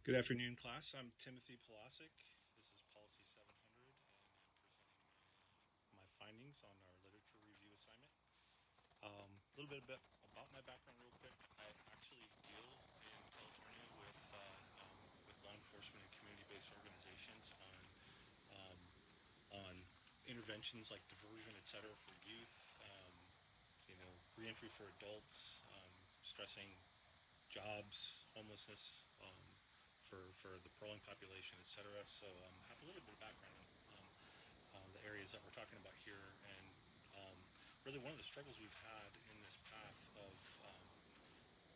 Good afternoon, class. I'm Timothy Polasic. This is Policy 700, and I'm presenting my findings on our literature review assignment. A little bit about my background, real quick. I actually deal in California with law enforcement and community-based organizations on interventions like diversion, et cetera, for youth. Reentry for adults, stressing jobs, homelessness, for the paroling population, et cetera. So have a little bit of background on the areas that we're talking about here, and really one of the struggles we've had in this path of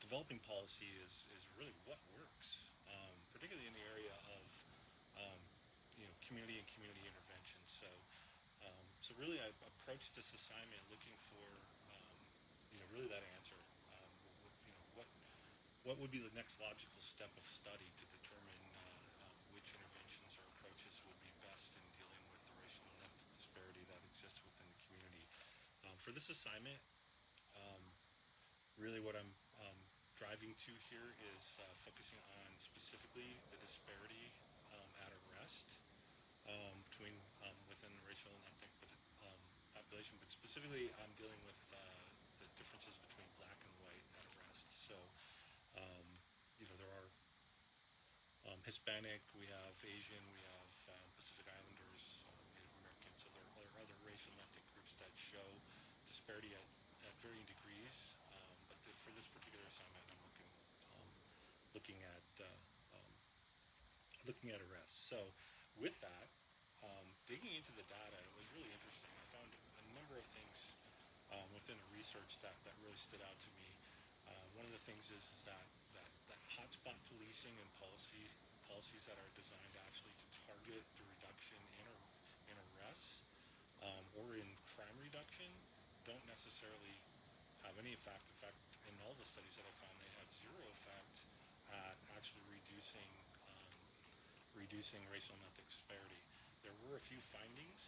developing policy is really what works, particularly in the area of um, community and community intervention. So really, I approached this assignment looking for really that answer. What would be the next logical step of study to determine which interventions or approaches would be best in dealing with the racial and ethnic disparity that exists within the community? For this assignment, um, really what I'm driving to here is focusing on specifically the disparity at arrest between within the racial and ethnic population, but specifically I'm dealing with the differences between black and white at arrest. So um, there are Hispanic, we have Asian, we have Pacific Islanders, Native American. So there are other racial and ethnic groups that show disparity at varying degrees. But for this particular assignment, I'm um, looking at um, looking at arrests. So with that, digging into the data, it was really interesting. I found a number of things within the research that really stood out to me. One of the things is that hotspot policing and policies that are designed actually to target the reduction in arrests or in crime reduction don't necessarily have any effect. In fact, in all the studies that I found, they had zero effect at actually reducing racial and ethnic disparity. There were a few findings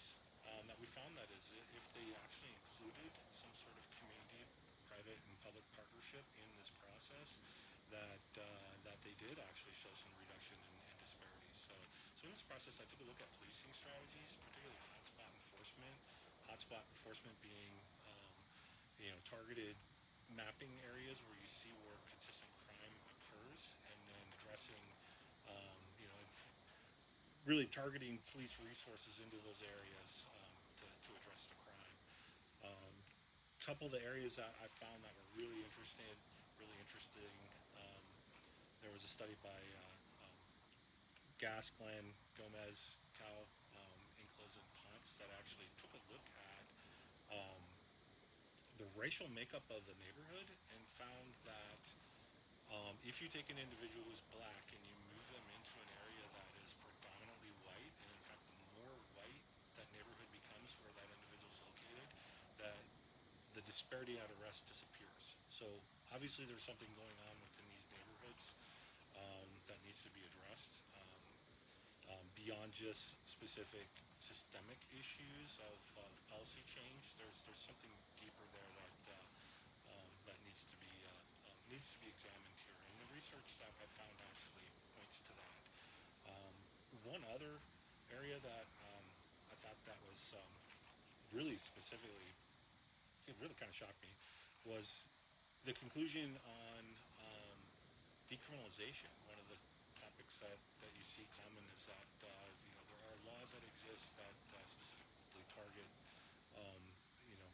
that we found that is if they actually included some sort of community, private, and public partnership in this process, that they did actually show some reduction in disparities. So in this process, I took a look at policing strategies, particularly hotspot enforcement. Hotspot enforcement being targeted mapping areas where you see where consistent crime occurs, and then addressing really targeting police resources into those areas to address the crime. Couple of the areas that I found that were really interesting. Um, there was a study by Gasclan, Gomez, Cal, Enclosed and Ponce that actually took a look at um, the racial makeup of the neighborhood and found that if you take an individual who's black and you move them into an area that is predominantly white, and in fact, the more white that neighborhood becomes where that individual is located, that the disparity at arrest disappears. So obviously, there's something going on within these neighborhoods that needs to be addressed beyond just specific systemic issues of policy change. There's something deeper there that needs to be examined here, and the research that I found actually points to that. Um, One other area that I thought that was really specifically, it really kind of shocked me, was the conclusion on decriminalization. One of the topics that you see common is that there are laws that exist that specifically target um, you know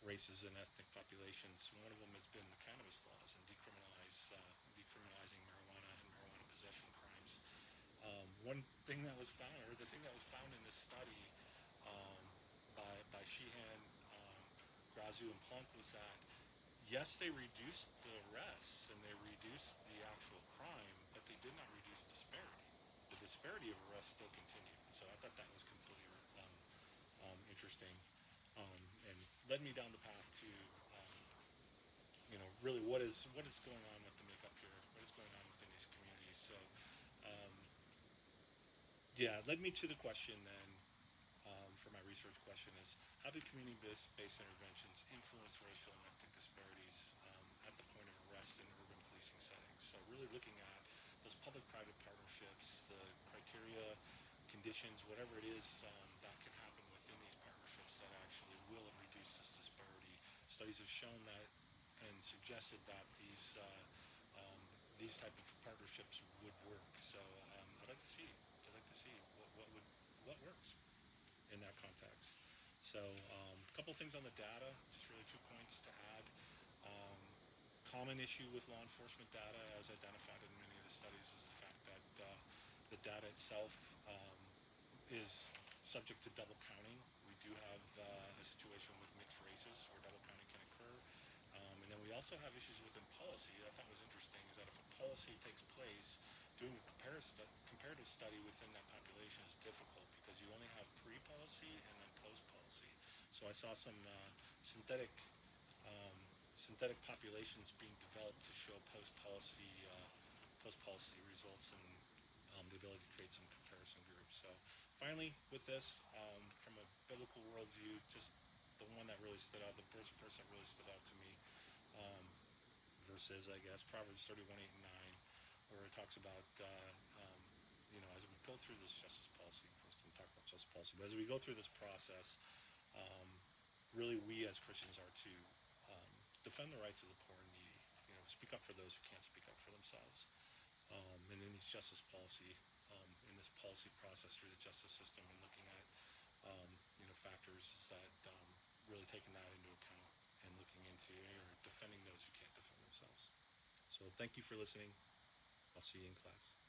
races and ethnic populations. One of them has been the cannabis laws and decriminalizing marijuana and marijuana possession crimes. One thing that was found, or the thing that was found in this study um, by Sheehan, Grazu, and Plunk was that yes, they reduced the arrests and they reduced the actual crime, but they did not reduce disparity. The disparity of arrests still continued. So I thought that was completely interesting, and led me down the path to really what is going on with the makeup here, what is going on within these communities. So um, yeah, it led me to the question then for my research question is how do community-based interventions influence racial and ethnic disparities at the point of arrest in urban policing settings? So really looking at those public-private conditions, whatever it is that can happen within these partnerships that actually will reduce this disparity. Studies have shown that and suggested that um, these type of partnerships would work. So I'd like to see what works in that context. So a couple things on the data, just really 2 points to add. Um, Common issue with law enforcement data, as identified in many of the studies, is the fact that the data itself is subject to double counting. We do have a situation with mixed races where double counting can occur. And then we also have issues within policy. I thought was interesting is that if a policy takes place, doing a comparative study within that population is difficult because you only have pre-policy and then post-policy. So I saw some synthetic um, synthetic populations being developed to show post policy results and the ability to create some comparison groups. So finally, with this, from a biblical worldview, just the one that really stood out, the verse that really stood out to me, um, verses, I guess, Proverbs 31, 8, and 9, where it talks about, as we go through this justice policy, of course, didn't talk about justice policy, but as we go through this process, um, really we as Christians are to defend the rights of the poor and needy. Speak up for those who can't speak up for themselves. And in these justice policy, in this policy process through the justice system, and looking at factors that really taking that into account and looking into or defending those who can't defend themselves. So thank you for listening. I'll see you in class.